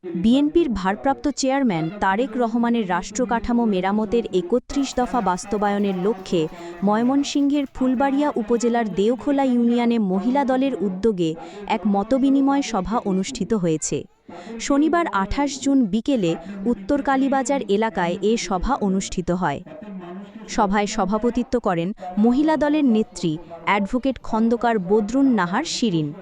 বিএনপির ভারপ্রাপ্ত চেয়ারম্যান তারেক রহমানের রাষ্ট্রকাঠামো মেরামতের ৩১ দফা বাস্তবায়নের লক্ষ্যে ময়মনসিংহের ফুলবাড়িয়া উপজেলার দেওখোলা ইউনিয়নে মহিলা দলের উদ্যোগে এক মতবিনিময় সভা অনুষ্ঠিত হয়েছে। শনিবার ২৮ জুন বিকেলে উত্তর কালীবাজার এলাকায় এ সভা অনুষ্ঠিত হয়। সভায় সভাপতিত্ব করেন মহিলা দলের নেত্রী অ্যাডভোকেট খন্দকার বদরুন নাহার শিরিন।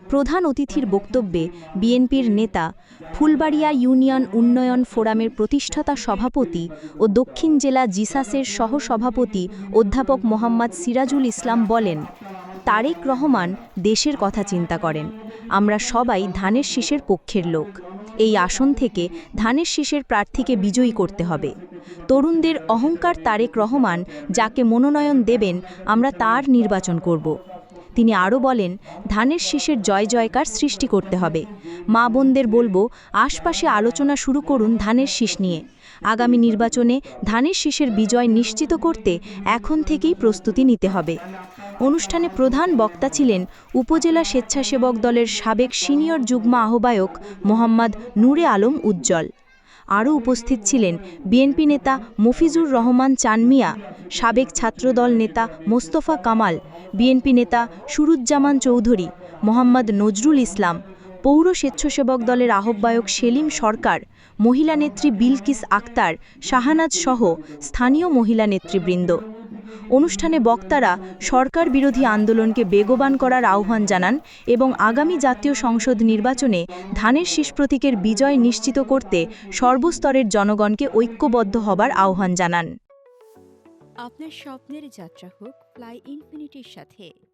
প্রধান অতিথির বক্তব্যে বিএনপির নেতা, ফুলবাড়িয়া ইউনিয়ন উন্নয়ন ফোরামের প্রতিষ্ঠাতা সভাপতি ও দক্ষিণ জেলা জিসাসের সহ-সভাপতি অধ্যাপক মোহাম্মদ সিরাজুল ইসলাম বলেন, তারেক রহমান দেশের কথা চিন্তা করেন। আমরা সবাই ধানের শীষের পক্ষের লোক। এই আসন থেকে ধানের শীষের প্রার্থীকে বিজয়ী করতে হবে। তরুণদের অহংকার তারেক রহমান যাকে মনোনয়ন দেবেন আমরা তার নির্বাচন করব। তিনি আরও বলেন, ধানের শীষের জয় জয়কার সৃষ্টি করতে হবে। মা বোনদের বলবো, আশপাশে আলোচনা শুরু করুন ধানের শীষ নিয়ে। আগামী নির্বাচনে ধানের শীষের বিজয় নিশ্চিত করতে এখন থেকেই প্রস্তুতি নিতে হবে। অনুষ্ঠানে প্রধান বক্তা ছিলেন উপজেলা স্বেচ্ছাসেবক দলের সাবেক সিনিয়র যুগ্ম আহ্বায়ক মোহাম্মদ নূরে আলম উজ্জ্বল। আরও উপস্থিত ছিলেন বিএনপি নেতা মফিজুর রহমান চানমিয়া, সাবেক ছাত্রদল নেতা মোস্তফা কামাল, বিএনপি নেতা সুরুজ্জামান চৌধুরী, মোহাম্মদ নজরুল ইসলাম, পৌর স্বেচ্ছাসেবক দলের আহ্বায়ক সেলিম সরকার, মহিলা নেত্রী বিলকিস আক্তার, শাহানাজ সহ স্থানীয় মহিলা নেতৃবৃন্দ। অনুষ্ঠানে বক্তারা সরকার বিরোধী আন্দোলনকে বেগবান করার আহ্বান জানান এবং আগামী জাতীয় সংসদ নির্বাচনে ধানের শীষ প্রতীকের বিজয় নিশ্চিত করতে সর্বস্তরের জনগণকে ঐক্যবদ্ধ হবার আহ্বান জানান। আপনার স্বপ্নের যাত্রা হোক ফ্লাই ইনফিনিটির সাথে।